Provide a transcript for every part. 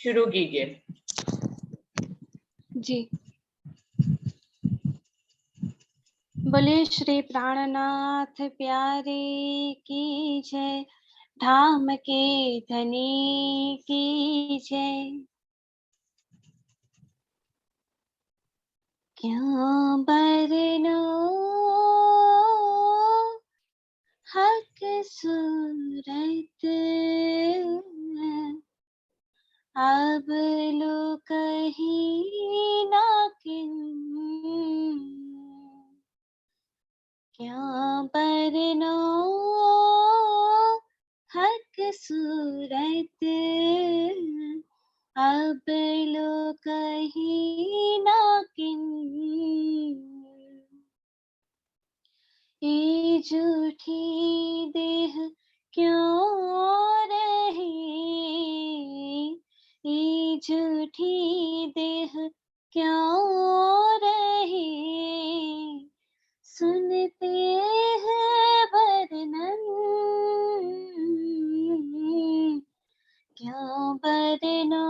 शुरू कीजिए। जी। बोले श्री प्राणनाथ प्यारे की जय, धाम के धनी की जय। क्यों बरनो हक सूरत, अब लो कहीं ना किन। क्यों बरनो हक सूरत, अब लो कहीं ना किन। ये झूठी देह क्यों रही, ये झूठी देह क्यों रही। सुनते हैं वर्णन, क्यों बरनो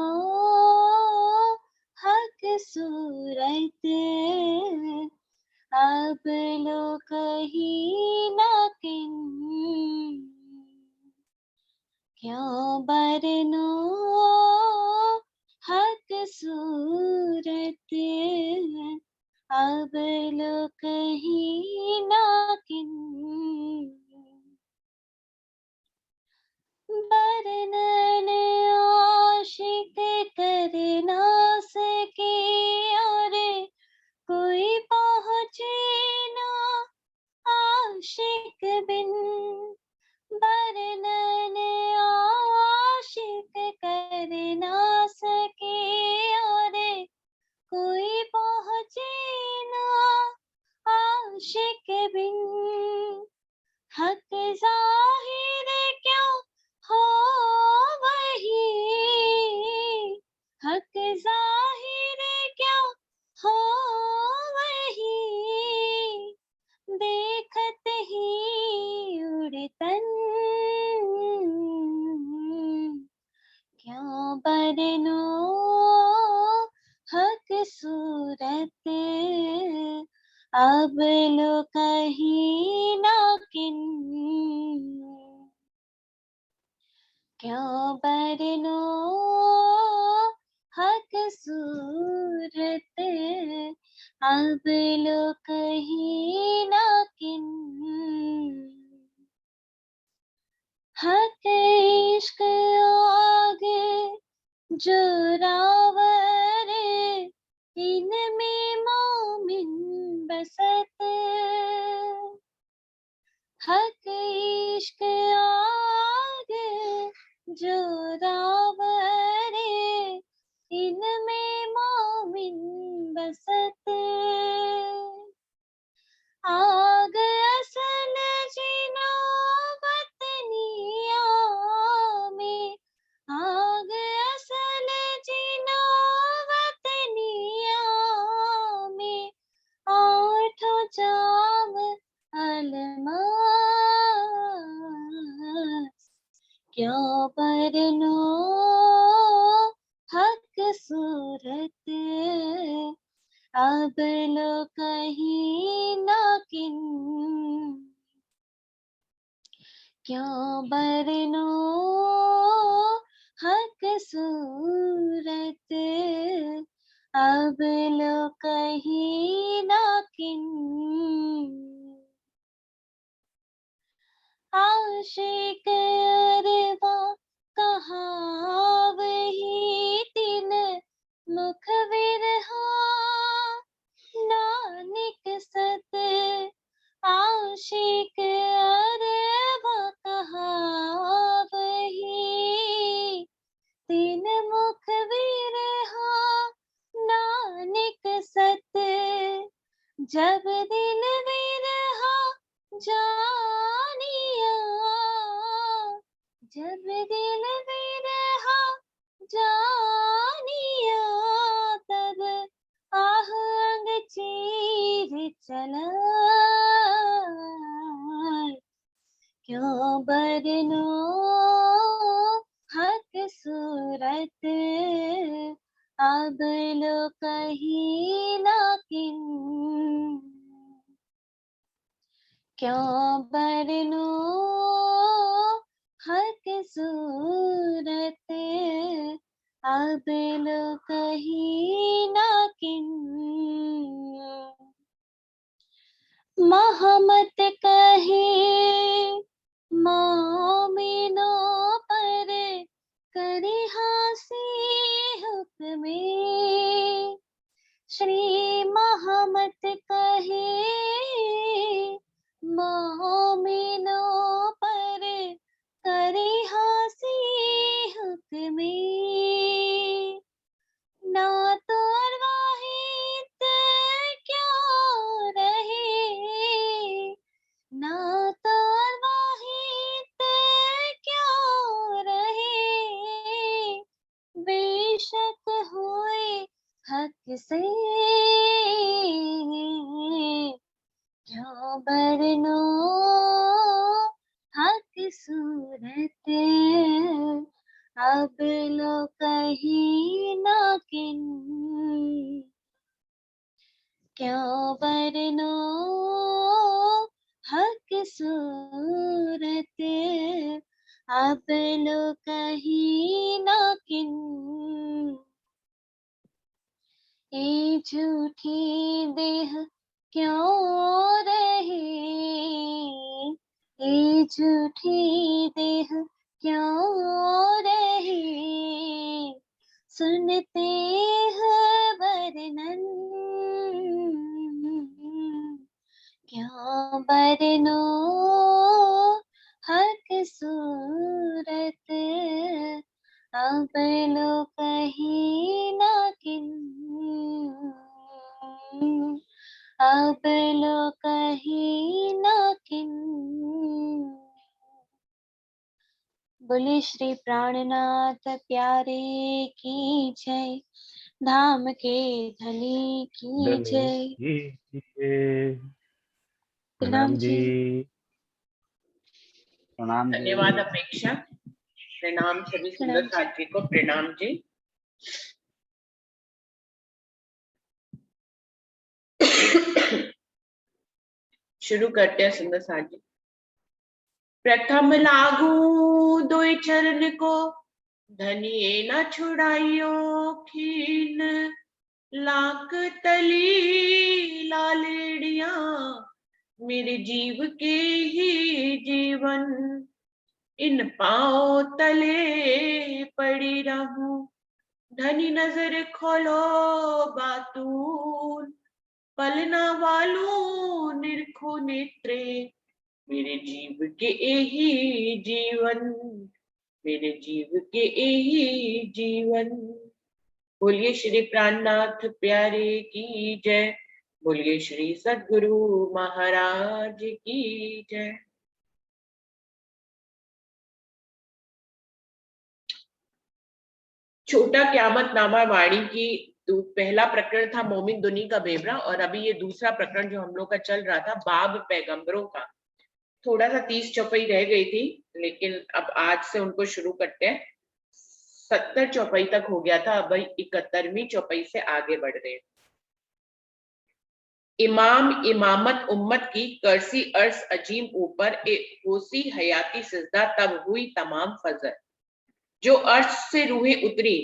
हक सूरत, अब लो कहीं ना किन। क्यों बरनो हक सूरत, अब लो कहीं ना किन। वर्णन आशिक कर ना सके और कोई पहुँचे ना आशिक बिन। वर्णन आशिक कर ना सके और कोई पहुँचे ना आशिक बिन। हक जाहिर क्यों हो वही, हक जाहिर क्यों हो वही। देखत ही उड़तन, क्यों बरनो हक सूरत, अब लो कहीं ना किन। क्यों बरनो हक सूरत, अब लो कहीं ना किन। हक इश्क आगे जो रावर, इनमें मोमिन बसत। हक इश्क आगे जो रावर, इनमें मोमिन बसत। आग असल जिनो वतनिया में, आग असल जिनो वतनिया में। आठों जाम अलमास, क्यों बरनो हक सूरत, अब लो कहीं ना किन। क्यों बरनो हक सूरत, अब लो कहीं ना किन। आशिक अरवा कहाँ वही तीन मुख विरहा नानिक सत। आशिक अरवा कहाँ वही तीन मुख विरहा नानिक सत। जब दिल विरहा जानिया, जब दिल विरहा जानिया, तब आह अंग चीर चला। क्यों बरनो हक सूरत, अब लो कहीं ना किन, क्यों बरनूं हक सूरत, अब लो कहीं ना किन। महमत कहे मोमिनों पर, करे हासी हुक्मे, श्री महमत कहे मोमिनों पर, करे हासी हुक्मे, ना तो अरवाहित क्यों रहे, ना तो अरवाहित क्यों रहे, बेशक हुए हक से, क्यों बरनो हक सूरत, अब लो कहीं ना किन, क्यों बरनो हक सूरत, अब लो कहीं ना किन। ये झूठी देह क्यों रहे, ये झूठी देह क्यों रहे, सुनते हैं वर्णन, क्यों बरनो हक सूरत, अब लो कहीं ना किन, अब लो कहीं ना किन। बोले श्री प्राणनाथ प्यारे की जय, धाम के धनी की जय। प्रणाम जी। प्रणाम जी। धन्यवाद अपेक्षा। प्रणाम सभी सुंदर साथी को। प्रणाम जी। शुरू करते हैं सुंदर साथी। प्रथम लागू दोई चरण को, धनिये न छुड़ाइयो खीन, लाख तली लालेड़िया, मेरे जीव के ही जीवन, इन पाँव तले पड़ी रहूं, धनी नजर खोलो बातून, पलना वालू निरखो नेत्रे, मेरे जीव के यही जीवन, मेरे जीव के यही जीवन। बोलिए श्री प्राणनाथ प्यारे की जय, बोलिए श्री सद्गुरु महाराज की जय। छोटा क्यामत नामा वाणी की पहला प्रकरण था मोमिन दुनी का बेवरा, और अभी ये दूसरा प्रकरण जो हम लोग का चल रहा था बाब पैगंबरों का। थोड़ा सा 30 चौपाई रह गई थी, लेकिन अब आज से उनको शुरू करते हैं। 70 चौपाई तक हो गया था, अब 71वीं चौपाई से आगे बढ़ रहे हैं। इमाम इमामत उम्मत की करसी अर्श अजीम ऊपर ए होसी हयाती सिजदा, तब हुई तमाम फजर, जो अर्श से रूहें उतरी,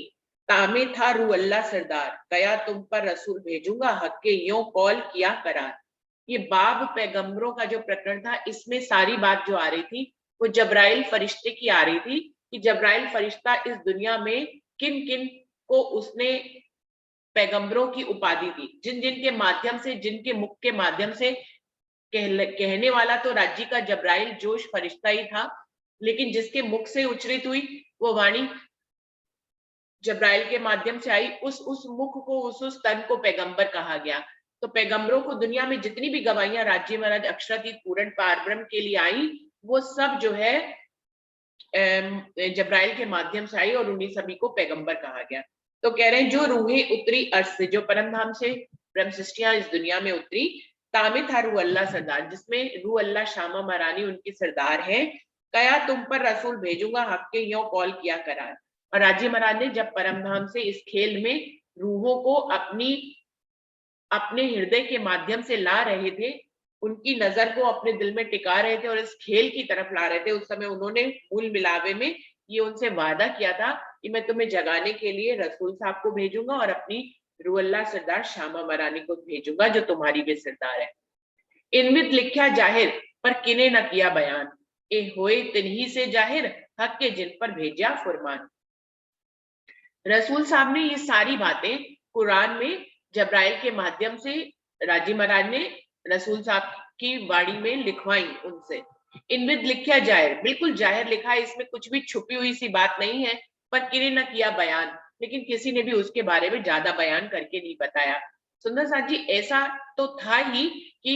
तामे था रू अल्लाह सरदार, कया तुम पर रसूल भेजूंगा, हक के यों कॉल किया करार। ये बाब पैगंबरों का जो प्रकरण था, इसमें सारी बात जो आ रही थी वो जब्राइल फरिश्ते की आ रही थी, कि जब्राइल फरिश्ता इस दुनिया में किन किन को उसने पैगंबरों की उपाधि दी, जिन जिन के माध्यम से, जिनके मुख के माध्यम से। कहने वाला तो राज्य का जब्राइल जोश फरिश्ता ही था, लेकिन जिसके मुख से उच्चरित हुई वो वाणी जब्राइल के माध्यम से आई, उस मुख को, उस तन को पैगंबर कहा गया। तो पैगंबरों को दुनिया में जितनी भी गवाहियां राज्य महाराज अक्षरातीत पूर्ण पारब्रह्म के लिए आई, वो सब जो है जब्राइल के माध्यम से आई, और उन्हीं सभी को पैगंबर कहा गया। तो कह रहे हैं जो रूहें उतरी अर्श से, जो परम धाम से ब्रह्म सृष्टियां इस दुनिया में उतरी, तामे था रू अल्लाह सरदार, जिसमें रू अल्लाह शामा महारानी उनकी सरदार है। कया तुम पर रसूल भेजूंगा, हक के यों कॉल किया करार। और राजी महाराज ने जब परम धाम से इस खेल में रूहों को अपने हृदय के माध्यम से ला रहे थे, उनकी नजर को अपने दिल में टिका रहे थे और इस खेल की तरफ ला रहे थे, उस समय उन्होंने मूल मिलावे में ये उनसे वादा किया था कि मैं तुम्हें जगाने के लिए रसूल साहब को भेजूंगा और अपनी रूअल्लाह सरदार शामा मरानी को भेजूंगा जो तुम्हारी भी सरदार है। इनविद लिखा जाहिर पर किने न किया बयान, ए होए तिन्ही से जाहिर हक के जिन पर भेजा फरमान। रसूल साहब ने ये सारी बातें कुरान में जब्राइल के माध्यम से राजी महाराज ने रसूल साहब की वाणी में लिखवाई उनसे। इनविद लिखा जाहिर, बिल्कुल जाहिर लिखा है, इसमें कुछ भी छुपी हुई सी बात नहीं है, पर किने न किया बयान, लेकिन किसी ने भी उसके बारे में ज्यादा बयान करके नहीं बताया। सुंदर साथ जी, ऐसा तो था ही कि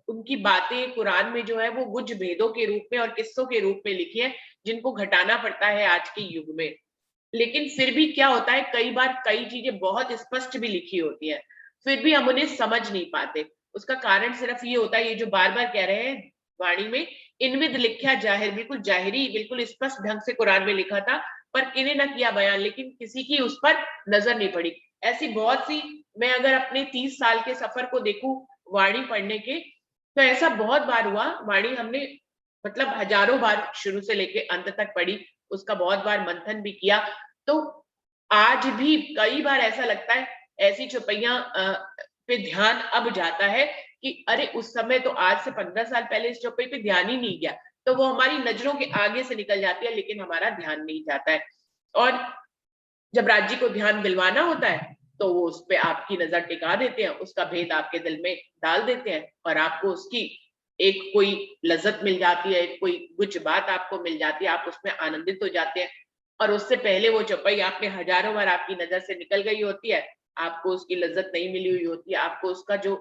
उनकी बातें कुरान में जो है वो गुज भेदों के रूप में और किस्सों के रूप में लिखी है, जिनको घटाना पड़ता है आज के युग में। लेकिन फिर भी क्या होता है, कई बार कई चीजें बहुत स्पष्ट भी लिखी होती है, फिर भी हम उन्हें समझ नहीं पाते। उसका कारण सिर्फ ये होता है, ये जो बार बार कह रहे हैं वाणी में, इनविद लिखा जाहिर, बिल्कुल जाहिरी, बिल्कुल स्पष्ट ढंग से कुरान में लिखा था, पर किने न किया बयान, लेकिन किसी की उस पर नजर नहीं पड़ी। ऐसी बहुत सी, मैं अगर अपने 30 साल के सफर को देखूं वाणी पढ़ने के, तो ऐसा बहुत बार हुआ, वाणी हमने मतलब हजारों बार शुरू से लेके अंत तक पढ़ी, उसका बहुत बार मंथन भी किया। तो आज भी कई बार ऐसा लगता है, ऐसी चौपाइयां पे ध्यान अब जाता है कि अरे उस समय तो आज से 15 साल पहले इस चौपाई पे ध्यान ही नहीं गया, तो वो हमारी नजरों के आगे से निकल जाती है, लेकिन हमारा ध्यान नहीं जाता है। और जब राज्य को ध्यान दिलवाना होता है तो वो उस पे आपकी नजर टिका देते हैं, उसका भेद आपके दिल में डाल देते हैं और आपको उसकी एक कोई लज्जत मिल जाती है, कोई कुछ बात आपको मिल जाती है, आप उसमें आनंदित हो जाते हैं। और उससे पहले वो चौपाई आपने हजारों बार आपकी नजर से निकल गई होती है, आपको उसकी लज्जत नहीं मिली हुई होती है, आपको उसका जो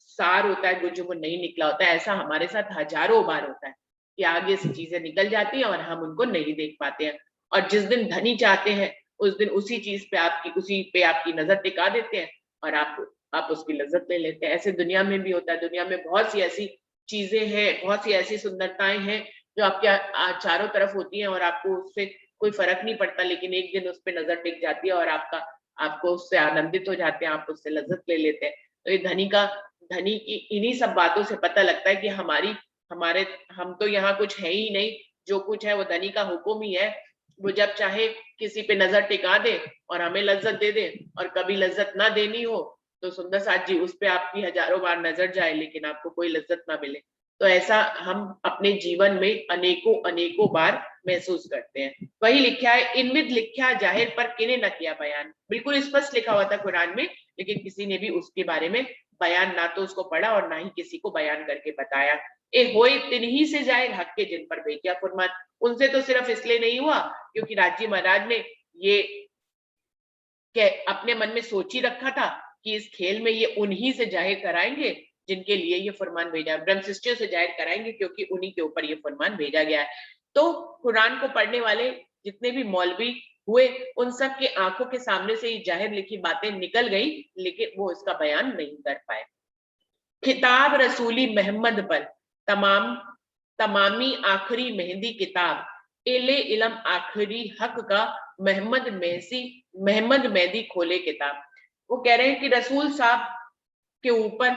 सार होता है जो वो नहीं निकला होता है। ऐसा हमारे साथ हजारों बार होता है कि आगे से चीजें निकल जाती हैं और हम उनको नहीं देख पाते हैं। और जिस दिन धनी चाहते हैं उस दिन उसी चीज पे उसी पे आपकी नजर टिका देते हैं और आप उसकी लज्जत ले लेते हैं। ऐसे दुनिया में भी होता है, दुनिया में बहुत सी ऐसी चीजें हैं, बहुत सी ऐसी सुंदरताएं हैं जो आपके चारों तरफ होती हैं और आपको उससे कोई फर्क नहीं पड़ता, लेकिन एक दिन उस पर नजर टिक जाती है और आपको उससे आनंदित हो जाते हैं, आप उससे लज्जत ले लेते हैं। तो ये धनी की इन्हीं सब बातों से पता लगता है कि हम तो यहाँ कुछ है ही नहीं, जो कुछ है वो धनी का हुक्म ही है। वो जब चाहे किसी पे नजर टिका दे और हमें लज्जत दे दे, और कभी लज्जत ना देनी हो तो सुंदर साथ जी उस पे आपकी हजारों बार नजर जाए लेकिन आपको कोई लज्जत ना मिले। तो ऐसा हम अपने जीवन में अनेकों अनेकों बार महसूस करते हैं। वही लिखा है, इनविद लिखा जाहिर पर किने न किया बयान, बिल्कुल स्पष्ट लिखा हुआ था कुरान में, लेकिन किसी ने भी उसके बारे में बयान ना तो उसको पढ़ा और ना ही किसी को बयान करके बताया। ए होए तिन्ही से जाहिर हक के जिन पर भेजा फरमान, उनसे तो सिर्फ इसलिए नहीं हुआ क्योंकि राजी महाराज ने ये अपने मन में सोच ही रखा था कि इस खेल में ये उन्हीं से जाहिर कराएंगे जिनके लिए ये फरमान भेजा, ब्रह्म शिष्यों से जाहिर कराएंगे क्योंकि उन्हीं के ऊपर ये फरमान भेजा गया है। तो कुरान को पढ़ने वाले जितने भी मौलवी हुए, उन सब के आंखों के सामने से ये जाहिर लिखी बातें निकल गई, लेकिन वो इसका बयान नहीं कर पाए। खिताब रसूली मोहम्मद पर तमामी आखिरी मेहंदी किताब, एले इलम आखिरी हक का मोहम्मद मेहदी खोले किताब। वो कह रहे हैं कि रसूल साहब के ऊपर,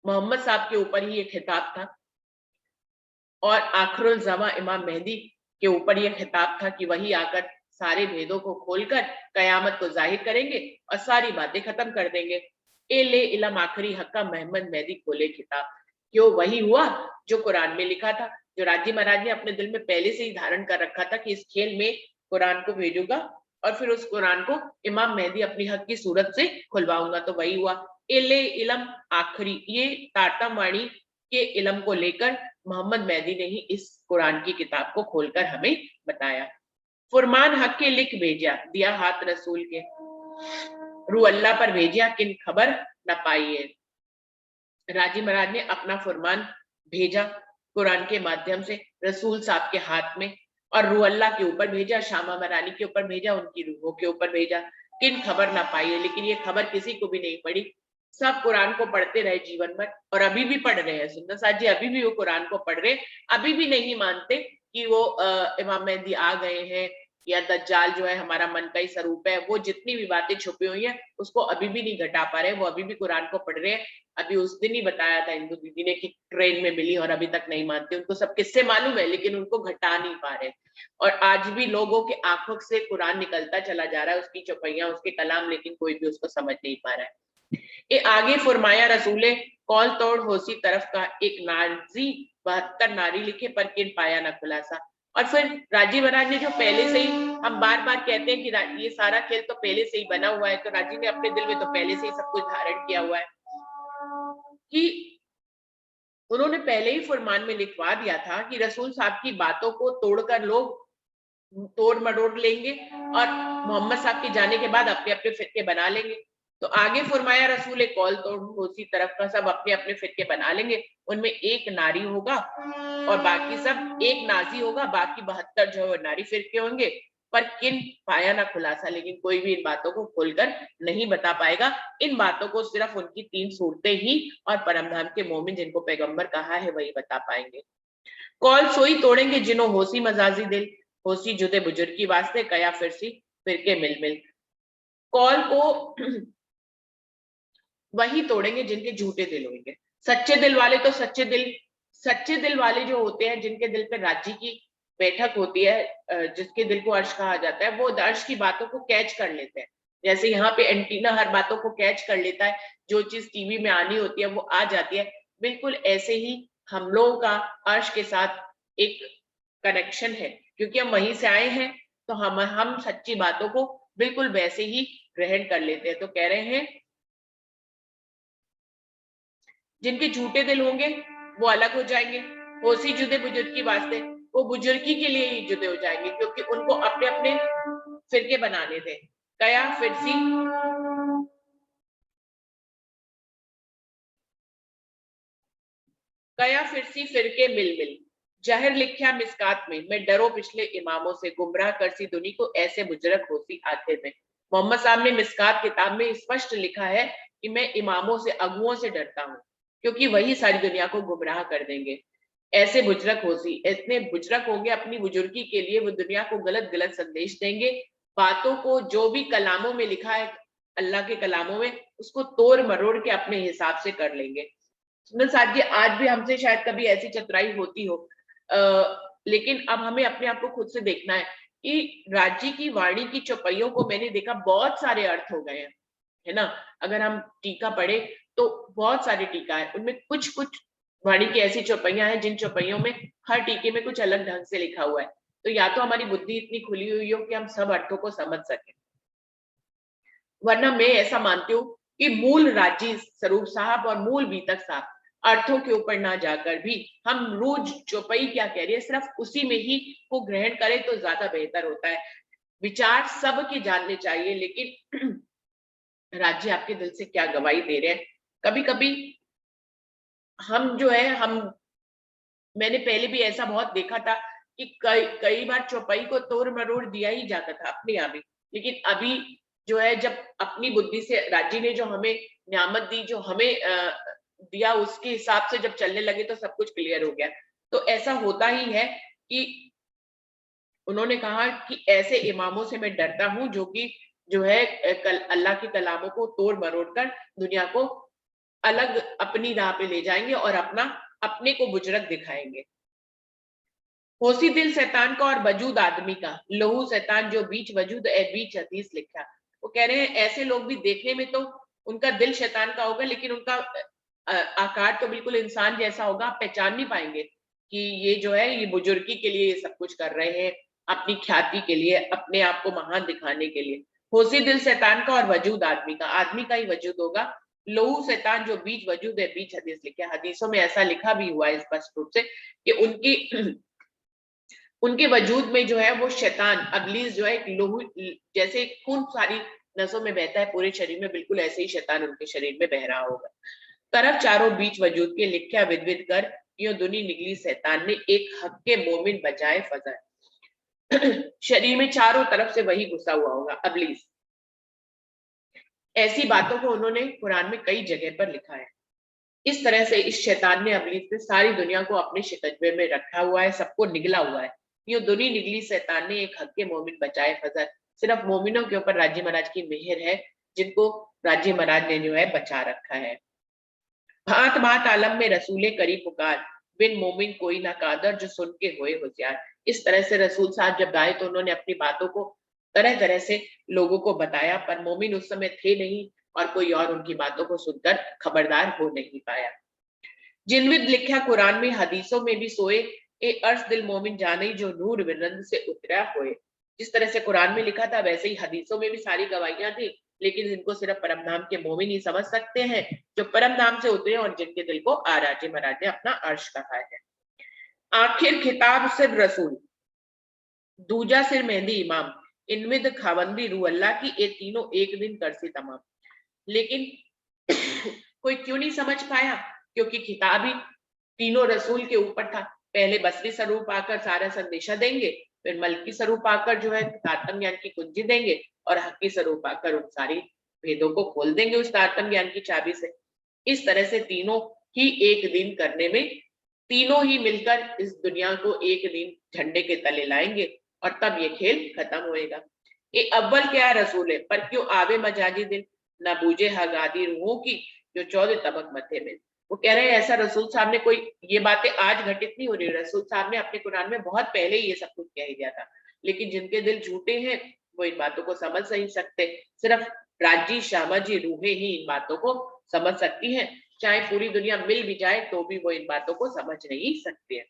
मोहम्मद साहब के ऊपर ही ये खिताब था और आखिरुल ज़मा इमाम मेहदी के ऊपर ये खिताब था कि वही आकर सारे भेदों को खोलकर कयामत को जाहिर करेंगे और सारी बातें खत्म कर देंगे। एले इलम आखिरी हक का मोहम्मद मेहदी खोले किताब, क्यों वही हुआ जो कुरान में लिखा था, जो राजी महाराज ने अपने दिल में पहले से ही धारण कर रखा था कि इस खेल में कुरान को भेजूंगा और फिर उस कुरान को इमाम मेहदी अपनी हक की सूरत से खुलवाऊंगा। तो वही हुआ। एले इलम आखिरी, ये तारतम वाणी के इलम को लेकर मोहम्मद मेहदी ने ही इस कुरान की किताब को खोलकर हमें बताया। फुरमान हक के लिख भेजा, दिया हाथ रसूल के, रू अल्लाह पर भेजिया किन खबर न पाइए। राजी महाराज ने अपना फुरमान भेजा कुरान के माध्यम से रसूल साहब के हाथ में, और रू अल्लाह के ऊपर भेजा, शामा मरानी के ऊपर भेजा, उनकी रूहों के ऊपर भेजा। किन खबर ना पाई है, लेकिन ये खबर किसी को भी नहीं पड़ी। सब कुरान को पढ़ते रहे जीवन भर और अभी भी पढ़ रहे हैं। सुंदर साथ जी अभी भी वो कुरान को पढ़ रहे, अभी भी नहीं मानते कि वो इमाम मेहदी आ गए हैं, या दज्जाल जो है हमारा मन का ही स्वरूप है, वो जितनी भी बातें छुपी हुई है उसको अभी भी नहीं घटा पा रहे, वो अभी भी कुरान को पढ़ रहे हैं। अभी उस दिन ही बताया था हिंदू दीदी ने कि ट्रेन में मिली और अभी तक नहीं मानते, उनको सब किस्से मालूम है लेकिन उनको घटा नहीं पा रहे। और आज भी लोगों के आंखों से कुरान निकलता चला जा रहा है, उसकी चौपाइयां, उसके कलाम, लेकिन कोई भी उसको समझ नहीं पा रहा है। ये आगे फरमाया रसूले कौल तोड़ होसी तरफ का एक नाजी 72 नारी लिखे पर किन पाया ना खुलासा। और फिर राजीव महाराज ने जो पहले से ही, हम बार बार कहते हैं कि ये सारा खेल तो पहले से ही बना हुआ है, तो राजीव ने अपने दिल में तो पहले से ही सब कुछ धारण किया हुआ है कि उन्होंने पहले ही फरमान में लिखवा दिया था कि रसूल साहब की बातों को तोड़कर लोग तोड़ मरोड़ लेंगे और मोहम्मद साहब के जाने के बाद अपने अपने फिरके बना लेंगे। तो आगे फरमाया रसूल कौल तोड़ उसी तरफ का सब अपने अपने फिरके बना लेंगे, उनमें एक नारी होगा और बाकी सब, एक नाजी होगा, बाकी 72 जो नारी फिरके होंगे, पर किन पाया ना खुलासा, लेकिन कोई भी इन बातों को खोलकर नहीं बता पाएगा। इन बातों को सिर्फ उनकी 3 सूरतें ही और परमधाम के मोमिन जिनको पैगंबर कहा है वही बता पाएंगे। कौल सोई तोड़ेंगे जिन्हों होसी मजाजी दिल, होसी जुदे बुजुर्ग की वास्ते कया फिरसी फिरके मिल मिल। कौल को वही तोड़ेंगे जिनके झूठे दिल होंगे। सच्चे दिल वाले तो सच्चे दिल वाले जो होते हैं, जिनके दिल पे राज्य की बैठक होती है, जिसके दिल को अर्श कहा जाता है, वो अर्श की बातों को कैच कर लेते हैं। जैसे यहाँ पे एंटीना हर बातों को कैच कर लेता है, जो चीज टीवी में आनी होती है वो आ जाती है। बिल्कुल ऐसे ही हम लोगों का अर्श के साथ एक कनेक्शन है, क्योंकि हम वहीं से आए हैं, तो हम सच्ची बातों को बिल्कुल वैसे ही ग्रहण कर लेते हैं। तो कह रहे हैं जिनके झूठे दिल होंगे वो अलग हो जाएंगे, होसी जुदे बुजुर्ग की वास्ते, वो बुजुर्गी के लिए ही जुदे हो जाएंगे, क्योंकि उनको अपने अपने फिरके बनाने थे। कया फिरसी फिरके मिल मिल, जहर लिख्या मिसकात में, मैं डरो पिछले इमामों से, गुमराह करसी दुनी को ऐसे बुजुर्ग होती आते में। मोहम्मद साहब ने मिसकात किताब में स्पष्ट लिखा है कि मैं इमामों से, अगुओं से डरता हूँ, क्योंकि वही सारी दुनिया को गुमराह कर देंगे। ऐसे बुजरक होसी, इतने बुजरक होंगे अपनी बुजुर्गी के लिए, वो दुनिया को गलत गलत संदेश देंगे। बातों को जो भी कलामों में लिखा है, अल्लाह के कलामों में, उसको तोड़ मरोड़ के अपने हिसाब से कर लेंगे। सुंदर साहब जी, आज भी हमसे शायद कभी ऐसी चतुराई होती हो, लेकिन अब हमें अपने आप को खुद से देखना है कि राज्य की वाणी की चौपाइयों को मैंने देखा बहुत सारे अर्थ हो गए हैं, है ना। अगर हम टीका पढ़े तो बहुत सारे टीका है, उनमें कुछ कुछ वाणी की ऐसी चौपाइयां हैं जिन चौपाइयों में हर टीके में कुछ अलग ढंग से लिखा हुआ है। तो या तो हमारी बुद्धि इतनी खुली हुई हो कि हम सब अर्थों को समझ सकें, वरना मैं ऐसा मानती हूँ कि मूल राज्य स्वरूप साहब और मूल बीतक साहब अर्थों के ऊपर ना जाकर भी हम रोज चौपाई क्या कह रही है सिर्फ उसी में ही को ग्रहण करें तो ज्यादा बेहतर होता है। विचार सबके जानने चाहिए, लेकिन राज्य आपके दिल से क्या गवाही दे रहे हैं। कभी कभी हम जो है, मैंने पहले भी ऐसा बहुत देखा था कि कई बार चौपाई को तोड़ मरोड़ दिया ही जाता था अपने आप ही, लेकिन अभी जो है, जब अपनी बुद्धि से राज्य ने जो हमें नियामत दी, जो हमें दिया, उसके हिसाब से जब चलने लगे तो सब कुछ क्लियर हो गया। तो ऐसा होता ही है कि उन्होंने कहा कि ऐसे इमामों से मैं डरता हूं जो कि जो है अल्लाह के कलामों को तोड़ मरोड़ कर दुनिया को अलग अपनी राह पे ले जाएंगे और अपने को बुजरक दिखाएंगे। होसी दिल शैतान का और वजूद आदमी का, लहू शैतान जो बीच वजूद ए बीच हदीस लिखा। वो कह रहे हैं ऐसे लोग भी देखने में तो उनका दिल शैतान का होगा, लेकिन उनका आकार तो बिल्कुल इंसान जैसा होगा, आप पहचान नहीं पाएंगे कि ये जो है ये बुजुर्गी के लिए ये सब कुछ कर रहे हैं, अपनी ख्याति के लिए, अपने आप को महान दिखाने के लिए। होसी दिल शैतान का और वजूद आदमी का ही वजूद होगा। लहू शैतान जो बीच वजूद है बीच हदीस लिखे, हदीसों में ऐसा लिखा भी हुआ है स्पष्ट रूप से कि उनके वजूद में जो है वो शैतान अबलीस जो है एक लोहू, जैसे खून सारी नसों में बहता है पूरे शरीर में, बिल्कुल ऐसे ही शैतान उनके शरीर में बह रहा होगा। तरफ चारों बीच वजूद के लिख्या विद विद कर, यो दुनी निगली शैतान ने एक हक के मोमिन बजाए फजा। शरीर में चारों तरफ से वही घुसा हुआ होगा अबलीस। ऐसी बातों को उन्होंने कुरान में कई जगह पर लिखा है। इस तरह से इस शैतान ने अबलीस ने सारी दुनिया को अपने शिकंजे में रखा हुआ है, सबको निगला हुआ है। यूं दुनी निगली शैतान ने एक हक के मोमिन बचाए फजर। सिर्फ मोमिनों के ऊपर राजी महाराज की मेहर है, जिनको राजी महाराज ने जो है बचा रखा है। भांत भांत आलम में रसूले करी पुकार, बिन मोमिन कोई ना कादर, जो सुन के होए होशियार। इस तरह से रसूल साहब जब आए तो उन्होंने अपनी बातों को तरह तरह से लोगों को बताया, पर मोमिन उस समय थे नहीं और कोई और उनकी बातों को सुनकर खबरदार हो नहीं पाया। जिनविद लिखा कुरान में हदीसों में भी सोए, ए अर्श दिल मोमिन जाने जो नूर विरंद से उतरा होए। जिस तरह से कुरान में लिखा था वैसे ही हदीसों में भी सारी गवाहियां थी, लेकिन इनको सिर्फ परम नाम के मोमिन ही समझ सकते हैं, जो परम नाम से उतरे और जिनके दिल को आराजे मराजे अपना अर्श कहा है। आखिर खिताब सिर रसूल, दूजा सिर मेहंदी इमाम, इनविद खावंदी रू अल्लाह की, ये तीनों एक दिन करसी तमाम। लेकिन कोई क्यों नहीं समझ पाया? क्योंकि खिताब ही तीनों रसूल के ऊपर था। पहले बसरी स्वरूप आकर सारा संदेशा देंगे, फिर मलकी स्वरूप आकर जो है तारतम ज्ञान की कुंजी देंगे, और हकी स्वरूप आकर उन सारी भेदों को खोल देंगे उस तारतम ज्ञान की चाबी से। इस तरह से तीनों ही एक दिन करने में, तीनों ही मिलकर इस दुनिया को एक दिन झंडे के तले लाएंगे, और तब ये खेल खत्म होएगा। ये अव्वल क्या रसूल है, पर क्यों आवे मजाजी दिल, न बूझे हगादी रूहों की, जो 14 तबक मथे में। वो कह रहे हैं ऐसा रसूल साहब ने कोई, ये बातें आज घटित नहीं हो रही, रसूल साहब ने अपने कुरान में बहुत पहले ही ये सब कुछ कह दिया था, लेकिन जिनके दिल झूठे हैं वो इन बातों को समझ नहीं सकते। सिर्फ राजी शामाजी रूहें ही इन बातों को समझ सकती हैं, चाहे पूरी दुनिया मिल भी जाए तो भी वो इन बातों को समझ नहीं सकते हैं।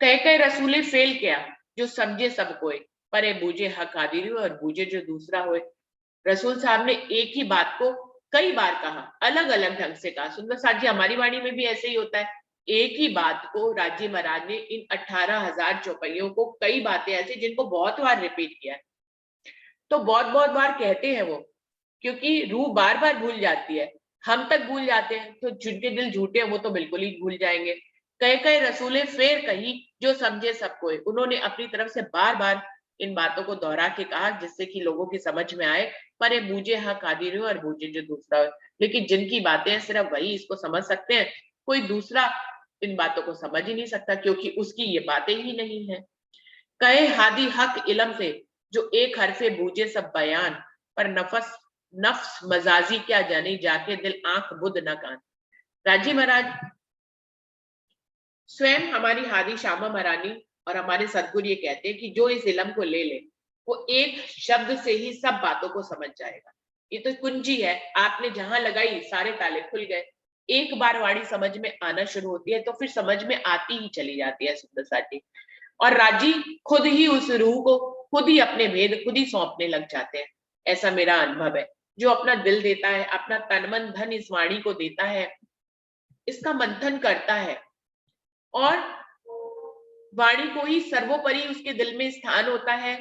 कह रसूले फेल क्या, जो समझे सब कोई, पर बूझे हक आदिर और बूझे जो दूसरा होए। रसूल साहब ने एक ही बात को कई बार कहा, अलग अलग ढंग से कहा। सुंदर साथ जी, हमारी वाणी में भी ऐसे ही होता है, एक ही बात को राजी महाराज ने इन 18,000 चौपाइयों को कई बातें ऐसी जिनको बहुत बार रिपीट किया है, तो बहुत बहुत बार कहते हैं वो, क्योंकि रूह बार बार भूल जाती है। हम तक भूल जाते हैं, तो जिनके दिल झूठे हैं वो तो बिल्कुल ही भूल जाएंगे। कई रसूलें फेर कही, जो समझे सब कोई। उन्होंने अपनी तरफ से बार बार इन बातों को दोहरा के कहा, जिससे कि लोगों की समझ में आए, पर ये बूझे हक आदिर हो और बूझे जो दूसरा हो। लेकिन जिनकी बातें हैं सिर्फ वही इसको समझ सकते हैं, कोई दूसरा इन बातों को समझ ही नहीं सकता, क्योंकि उसकी ये बातें ही नहीं है। कहे हादी हक इलम से, जो एक हरफे बूझे सब बयान, पर नफ्स मजाजी क्या जाने, जाके दिल आंख बुध न कान। राजी महाराज स्वयं हमारी हादी श्यामा महारानी और हमारे सदगुरु ये कहते हैं कि जो इस इलम को ले ले, वो एक शब्द से ही सब बातों को समझ जाएगा। ये तो कुंजी है, आपने जहां लगाई सारे ताले खुल गए। एक बार वाणी समझ में आना शुरू होती है तो फिर समझ में आती ही चली जाती है सुंदर साथी। और राजी खुद ही उस रूह को खुद ही अपने भेद खुद ही सौंपने लग जाते हैं। ऐसा मेरा अनुभव है। जो अपना दिल देता है, अपना तन मन धन इस वाणी को देता है, इसका मंथन करता है, और वाणी को ही सर्वोपरि उसके दिल में स्थान होता है,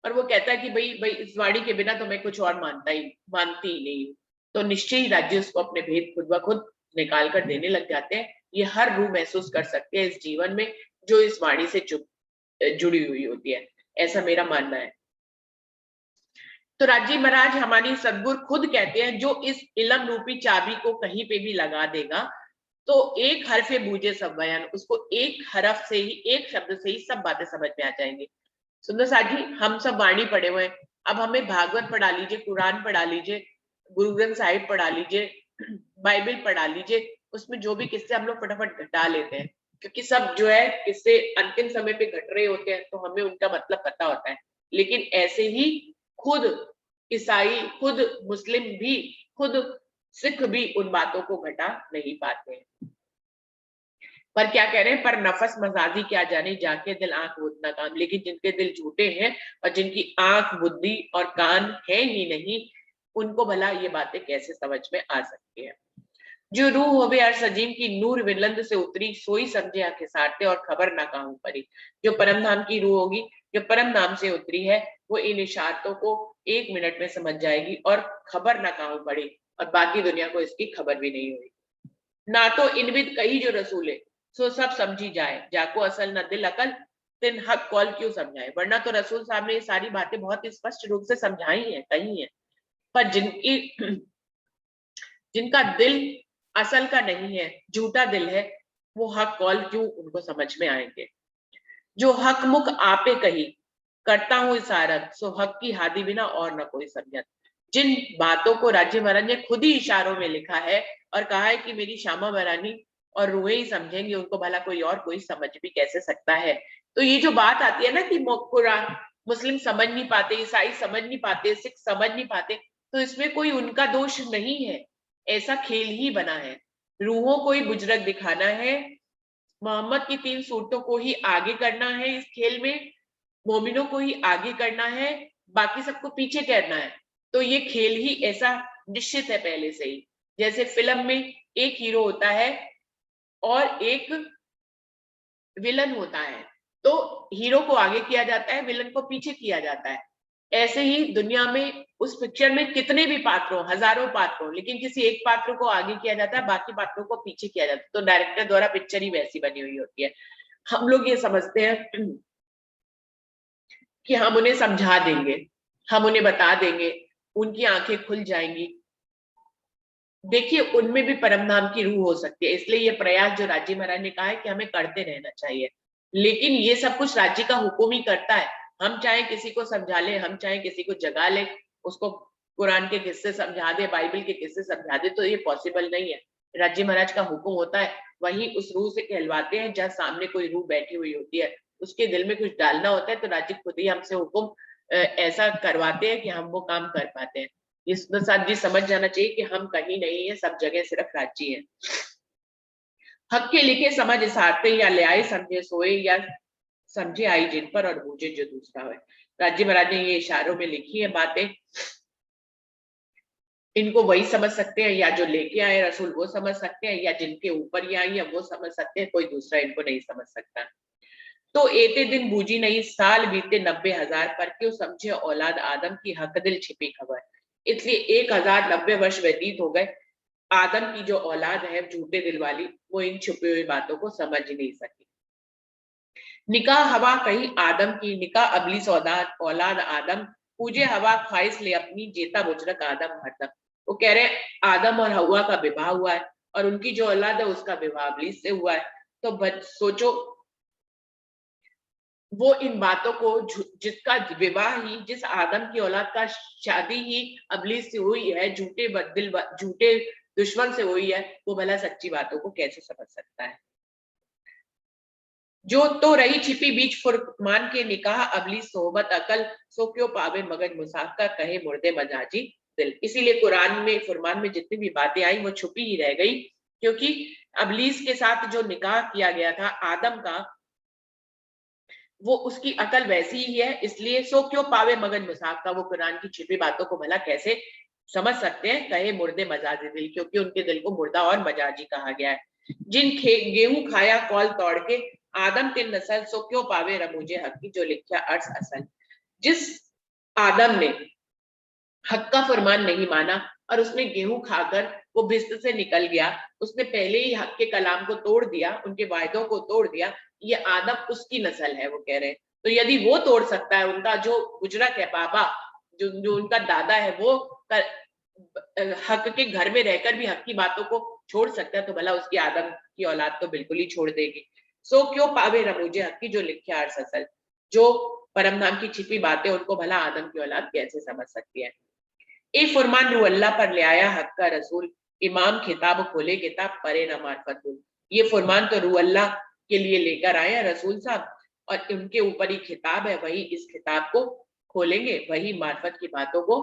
और वो कहता है कि भाई भाई इस वाणी के बिना तो मैं कुछ और मानती ही नहीं हूँ, तो निश्चय ही राज्य उसको अपने भेद खुद ब खुद निकाल कर देने लग जाते हैं। ये हर रूह महसूस कर सकते हैं इस जीवन में, जो इस वाणी से जुड़ी हुई होती है। ऐसा मेरा मानना है। तो राजी महाराज हमारी सदगुरु खुद कहते हैं, जो इस इलम रूपी चाबी को कहीं पे भी लगा देगा, तो एक हरफे बूझे सब बयान, उसको एक हरफ से ही, एक शब्द से ही सब बातें समझ में आ जाएंगी। सुंदर साथ जी, हम सब वाणी पढ़े हुए हैं, अब हमें भागवत पढ़ा लीजिए, कुरान पढ़ा लीजिए, गुरु ग्रंथ साहिब पढ़ा लीजिए, बाइबल पढ़ा लीजिए, उसमें जो भी किस्से हम लोग फटाफट घटा लेते हैं, क्योंकि सब जो है किस्से अंतिम समय पे घट रहे होते हैं, तो हमें उनका मतलब पता होता है। लेकिन ऐसे ही खुद ईसाई, खुद मुस्लिम भी, खुद सिख भी उन बातों को घटा नहीं पाते हैं। पर क्या कह रहे हैं, पर नफस मजाजी क्या जाने, जाके दिल आंख बुद्ध ना कान। लेकिन जिनके दिल झूठे हैं और जिनकी आंख बुद्धि और कान है ही नहीं, उनको भला ये बातें कैसे समझ में आ सकती है। जो रूह होवे अर्श अजीम की, नूर विलंद से उतरी, सोई समझे आंखें सारते और खबर ना कहूं परी। जो परम धाम की रूह होगी, जो परम नाम से उतरी है, वो इन इशारतों को 1 मिनट में समझ जाएगी और खबर ना कहूं पड़ी, और बाकी दुनिया को इसकी खबर भी नहीं हुई। ना तो इनविद कही जो रसूले, सो सब समझी जाए, जाको असल न दिल अकल, तिन हक कौल क्यों समझाए। वरना तो रसूल साहब ने ये सारी बातें बहुत स्पष्ट रूप से समझाई हैं, कही हैं, पर जिनका दिल असल का नहीं है, झूठा दिल है, वो हक कौल क्यों उनको समझ में आएंगे। जो हक मुख आपे कही, करता हूं इशारत, सो हक की हादी बिना और न कोई समझत। जिन बातों को राज्य महाराज ने खुद ही इशारों में लिखा है और कहा है कि मेरी श्यामा महारानी और रूहे ही समझेंगे, उनको भला कोई और कोई समझ भी कैसे सकता है। तो ये जो बात आती है ना कि कुरान मुस्लिम समझ नहीं पाते, ईसाई समझ नहीं पाते, सिख समझ नहीं पाते, तो इसमें कोई उनका दोष नहीं है, ऐसा खेल ही बना है। रूहों को ही बुजरक दिखाना है, मोहम्मद की 3 सूरतों को ही आगे करना है इस खेल में, मोमिनों को ही आगे करना है, बाकी सबको पीछे करना है। तो ये खेल ही ऐसा निश्चित है पहले से ही। जैसे फिल्म में एक हीरो होता है और एक विलन होता है, तो हीरो को आगे किया जाता है, विलन को पीछे किया जाता है। ऐसे ही दुनिया में उस पिक्चर में कितने भी पात्र हो, हजारों पात्र हो, लेकिन किसी एक पात्र को आगे किया जाता है, बाकी पात्रों को पीछे किया जाता है। तो डायरेक्टर द्वारा पिक्चर ही वैसी बनी हुई होती है। हम लोग ये समझते हैं कि हम उन्हें समझा देंगे, हम उन्हें बता देंगे, उनकी आंखें खुल जाएंगी। देखिए, उनमें भी परम धाम की रूह हो सकती है, इसलिए ये प्रयास जो राज्य महाराज ने कहा है कि हमें करते रहना चाहिए। लेकिन ये सब कुछ राज्य का हुक्म ही करता है। हम चाहे किसी को समझा ले, हम चाहे किसी को जगा ले, उसको कुरान के किस्से समझा दे, बाइबल के किस्से समझा दे, तो ये पॉसिबल नहीं है। राज्य महाराज का हुक्म होता है, वही उस रूह से कहलवाते हैं। जहाँ सामने कोई रूह बैठी हुई होती है, उसके दिल में कुछ डालना होता है, तो राज्य खुद ही हमसे हुक्म ऐसा करवाते हैं कि हम वो काम कर पाते हैं। इस साथ जी समझ जाना चाहिए कि हम कहीं नहीं है, सब जगह सिर्फ राज्य है। हक के लिखे समझ इसारते, या ले आए समझे सोए, या समझे आई जिन पर और बूझे जो दूसरा है। राज्य महाराज ने ये इशारों में लिखी है बातें, इनको वही समझ सकते हैं, या जो लेके आए रसूल वो समझ सकते हैं, या जिनके ऊपर ये आई है वो समझ सकते हैं, कोई दूसरा इनको नहीं समझ सकता। तो एते दिन बूझी नहीं, साल बीते 90,000 पर, क्यों समझे औलाद आदम की हक दिल छिपी खबर। इसलिए 1090 वर्ष व्यतीत हो गए, आदम की जो औलाद है झूठे दिल वाली, वो इन छुपी हुई बातों को समझ नहीं सकी। निकाह हवा कही आदम की, निकाह अबली औलाद आदम, पूजे हवा ख्वाहिश ले अपनी, जेता बुजरक आदम हरदम। वो कह रहे आदम और हवा का विवाह हुआ है, और उनकी जो औलाद है उसका विवाह अबलीस से हुआ है। तो सोचो, वो इन बातों को, जिसका विवाह ही, जिस आदम की औलाद का शादी ही अबलीस से हुई है, झूठे दुश्मन से हुई है, वो भला सच्ची बातों को कैसे समझ सकता है। जो तो रही छिपी बीच फुरमान के, निकाह अबली सोहबत अकल, सो क्यों पावे मगन मुसाफका, कहे मुर्दे मजाजी दिल। इसीलिए कुरान में फुरमान में जितनी भी बातें आई वो छुपी ही रह गई, क्योंकि अबलीस के साथ जो निकाह किया गया था आदम का, वो उसकी अकल वैसी ही है, इसलिए सो क्यों पावे मगन मुसाफका, वो कुरान की छिपी बातों को भला कैसे समझ सकते हैं, कहे मुर्दे मजाजी दिल, क्योंकि उनके दिल को मुर्दा और मजाजी कहा गया है। जिन गेहूं खाया कौल तोड़ के, आदम के नस्ल, सो क्यों पावे रमूजे हक की, जो लिखा अर्ज असल। जिस आदम ने हक का फरमान नहीं माना और उसने गेहूं खाकर वो भिस्त से निकल गया, उसने पहले ही हक के कलाम को तोड़ दिया, उनके वायदों को तोड़ दिया, ये आदम उसकी नस्ल है, वो कह रहे हैं। तो यदि वो तोड़ सकता है, उनका जो गुजरक है बाबा, जो उनका दादा है, वो हक के घर में रहकर भी हक की बातों को छोड़ सकता है, तो भला उसकी आदम की औलाद तो बिल्कुल ही छोड़ देगी। सो क्यों पावे रमूजे हक की, जो लिखे आर असल। जो परम नाम की छिपी बातें, उनको भला आदम की औलाद कैसे समझ सकती है। ए फरमान रू अल्लाह पर ले आया हक का रसूल, इमाम खिताब खोले किताब परे न मार्फतुल। ये फरमान तो रू अल्लाह के लिए लेकर आए हैं रसूल साहब, और उनके ऊपर ही खिताब है, वही इस खिताब को खोलेंगे, वही मार्फत की बातों को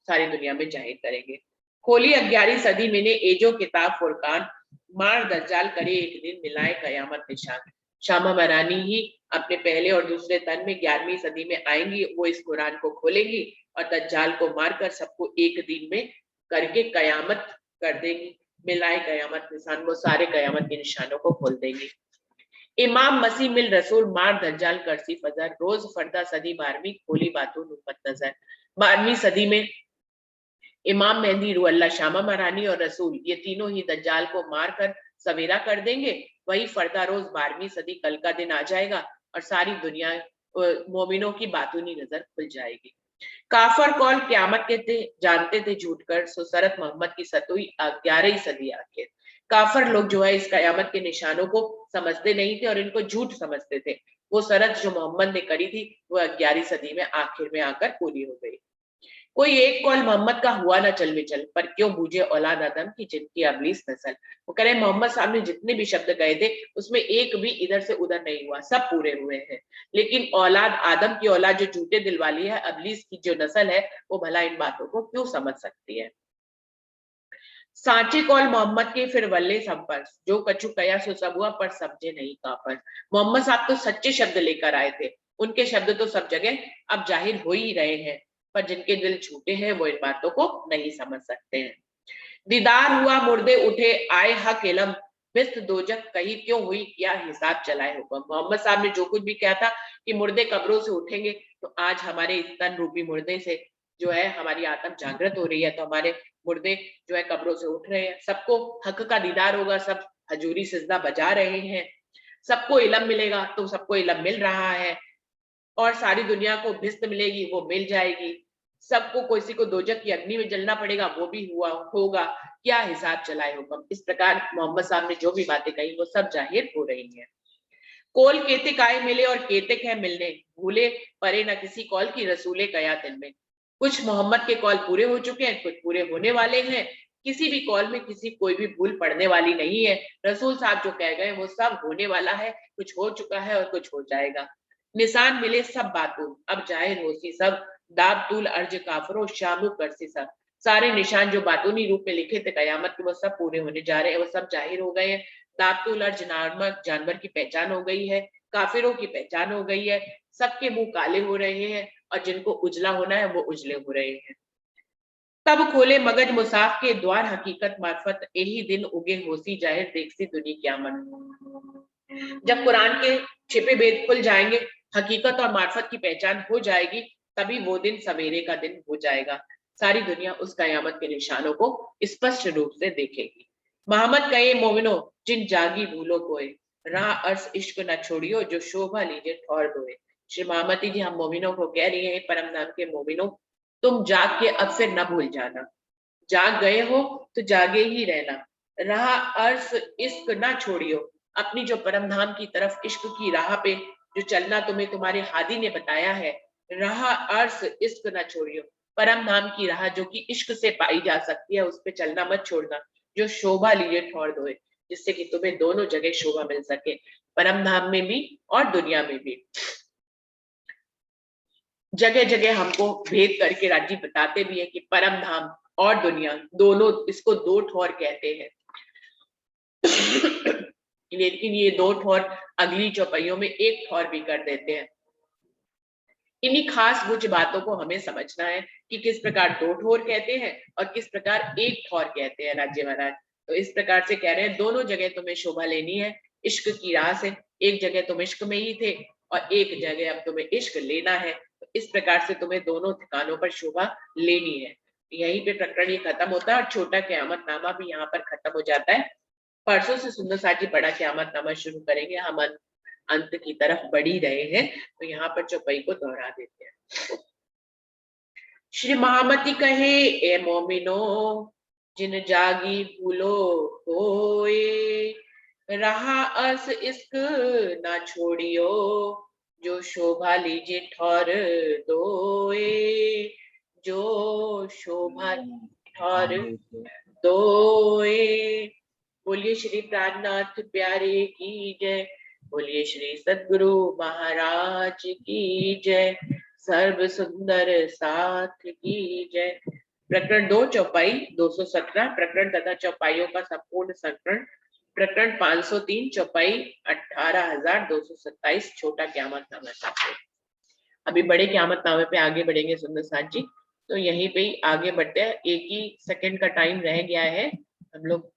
सारी दुनिया में जाहिर करेंगे। खोली 11वीं सदी में ने एजो किताब फुरकान, मार दज्जाल करे एक दिन मिलाए कयामत निशान। शामा मरानी ही अपने पहले और दूसरे तन में 11वीं सदी में आएंगी, वो इस कुरान को खोलेंगी और दज्जाल को मारकर सबको एक दिन में करके कयामत कर देंगी, मिलाए कयामत निशान, वो सारे कयामत के निशानों को खोल देंगी। इमाम मसीह मिल रसूल, मार दज्जाल करसी फजर, रोज फरदा सदी 12वीं, खोली बातों नुपत नजर। 12वीं सदी में इमाम मेहंदी रू अल्लाह, शामा मरानी और रसूल, ये तीनों ही दज्जाल को मारकर सवेरा कर देंगे। वही फरदा रोज 12वीं सदी, कल का दिन आ जाएगा और सारी दुनिया मोमिनों की बातूनी नजर खुल जाएगी। काफर कौल क्यामत के थे, जानते थे झूठ कर, सो सरत मोहम्मद की सतुई 11वीं सदी आखिर। काफर लोग जो है इस कयामत के निशानों को समझते नहीं थे और इनको झूठ समझते थे। वो शरत जो मोहम्मद ने करी थी वो 11वीं सदी में आखिर में आकर पूरी हो गई। कोई एक कौल मोहम्मद का हुआ ना चल विचल, पर क्यों बूझे औलाद आदम की जिनकी अबलीस नस्ल। वो कह रहे मोहम्मद साहब ने जितने भी शब्द कहे थे उसमें एक भी इधर से उधर नहीं हुआ, सब पूरे हुए हैं। लेकिन औलाद आदम की औलाद जो झूठे दिल वाली है, अबलीस की जो नस्ल है, वो भला इन बातों को क्यों समझ सकती है। सांचे कौल मोहम्मद के फिर वल्ले सब पर, जो कछु कया सो सब हुआ, पर समझे नहीं कापर। मोहम्मद साहब तो सच्चे शब्द लेकर आए थे, उनके शब्द तो सब जगह अब जाहिर हो ही रहे हैं, पर जिनके दिल झूठे हैं वो इन बातों को नहीं समझ सकते हैं। दीदार हुआ मुर्दे उठे आए हक इलम, बिस्त दोजख कही क्यों हुई क्या हिसाब चलाए हुक्म। मोहम्मद साहब ने जो कुछ भी कहा था कि मुर्दे कब्रों से उठेंगे, तो आज हमारे इस तन रूपी मुर्दे से जो है हमारी आत्म जागृत हो रही है, तो हमारे मुर्दे जो है कब्रों से उठ रहे हैं। सबको हक का दीदार होगा, सब हजूरी सिजदा बजा रहे हैं, सबको इलम मिलेगा, तो सबको इलम मिल रहा है, और सारी दुनिया को भिस्त मिलेगी, वो मिल जाएगी। सबको किसी को दोजख की अग्नि में जलना पड़ेगा, वो भी हुआ होगा, क्या हिसाब चलाए हुक्म। इस प्रकार मोहम्मद साहब ने जो भी बातें कही वो सब जाहिर हो रही हैं। कोल केतिक आए मिले और केतिक है मिलने, भूले परे न किसी कौल की रसूले कयातिन में। कुछ मोहम्मद के कौल पूरे हो चुके हैं, कुछ पूरे होने वाले हैं, किसी भी कौल में किसी कोई भी भूल पड़ने वाली नहीं है। रसूल साहब जो कह गए वो सब होने वाला है, कुछ हो चुका है और कुछ हो जाएगा। निशान मिले सब बातून, अब जाहिर होसी सब, दाब तूल अर्ज काफरो शामु करसी सब। सारे निशान जो बातूनी रूप में लिखे थे कयामत के, वो सब पूरे होने जा रहे हैं, वो सब जाहिर हो गए हैं। दाबतुल अर्ज नामक जानवर की पहचान हो गई है, काफिरों की पहचान हो गई है, सबके मुंह काले हो रहे हैं, और जिनको उजला होना है वो उजले हो रहे हैं। तब खोले मगज मुसाफ के द्वार हकीकत मार्फत, यही दिन उगे होसी जाहिर देखसी दुनी क़यामत। जब कुरान के छिपे भेद खुल जाएंगे, हकीकत और मार्फत की पहचान हो जाएगी, तभी वो दिन सवेरे का दिन हो जाएगा। सारी दुनिया उस कयामत के निशानों को स्पष्ट रूप से देखेगी। मोहम्मद कहे मोमिनो जिन जागी भूलो कोय, राह अर्श इश्क न छोड़ियो, जो शोभा लीजिए ठौर दोए। श्री मोहम्मद जी हम मोमिनों को कह रही है, परम नाम के मोमिनो, तुम जाग के अब फिर न भूल जाना, जाग गए हो तो जागे ही रहना। राह अर्श इश्क ना छोड़ियो, अपनी जो परम धाम की तरफ इश्क की राह पे जो चलना तुम्हें तुम्हारे हादी ने बताया है, राह अर्श इश्क ना छोड़ियो, परम धाम की राह जो कि इश्क से पाई जा सकती है, उस पे चलना मत छोड़ना। जो शोभा लिए ठौर दोए, जिससे कि तुम्हें दोनों जगह शोभा मिल सके, परम धाम में भी और दुनिया में भी। जगह जगह हमको भेद करके राजी बताते भी है कि परम धाम और दुनिया दोनों, इसको दो ठौर कहते हैं। लेकिन ये दो ठौर अगली चौपाइयों में एक ठौर भी कर देते हैं। इन्हीं खास कुछ बातों को हमें समझना है कि किस प्रकार दो ठौर कहते हैं और किस प्रकार एक ठौर कहते हैं राज्य महाराज। तो इस प्रकार से कह रहे हैं दोनों जगह तुम्हें शोभा लेनी है इश्क की राह से। एक जगह तुम इश्क में ही थे और एक जगह अब तुम्हें इश्क लेना है, तो इस प्रकार से तुम्हें दोनों ठिकानों पर शोभा लेनी है। यहीं पे प्रकरण ये खत्म होता है और छोटा क़यामत नामा भी यहाँ पर खत्म हो जाता है। परसों से सुंदर साथ जी बड़ा क़यामत नामा शुरू करेंगे। हम अंत की तरफ बढ़ ही रहे हैं, तो यहाँ पर चौपाई को दोहरा देते हैं। श्री महामती कहे ए मोमिनो जिन जागी भूलो होए, रहा अर्श इश्क ना छोड़ियो, जो शोभा लीजिए ठौर दोए, जो शोभा ठौर दोए। बोलिए श्री प्राणनाथ प्यारे की जय, बोलिए श्री सद्गुरु महाराज की जय, सर्व सुंदर साथ की जय। प्रकरण 2 चौपाई 217 प्रकरण तथा चौपाइयों का संपूर्ण संकलन, प्रकरण 503 चौपाई 18,227 छोटा क़यामत नामा। अभी बड़े क़यामत नामे पे आगे बढ़ेंगे सुंदर साथ जी, तो यहीं पे ही आगे बढ़ते हैं। 1 ही सेकंड का टाइम रह गया है, हम लोग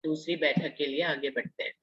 दूसरी बैठक के लिए आगे बढ़ते हैं।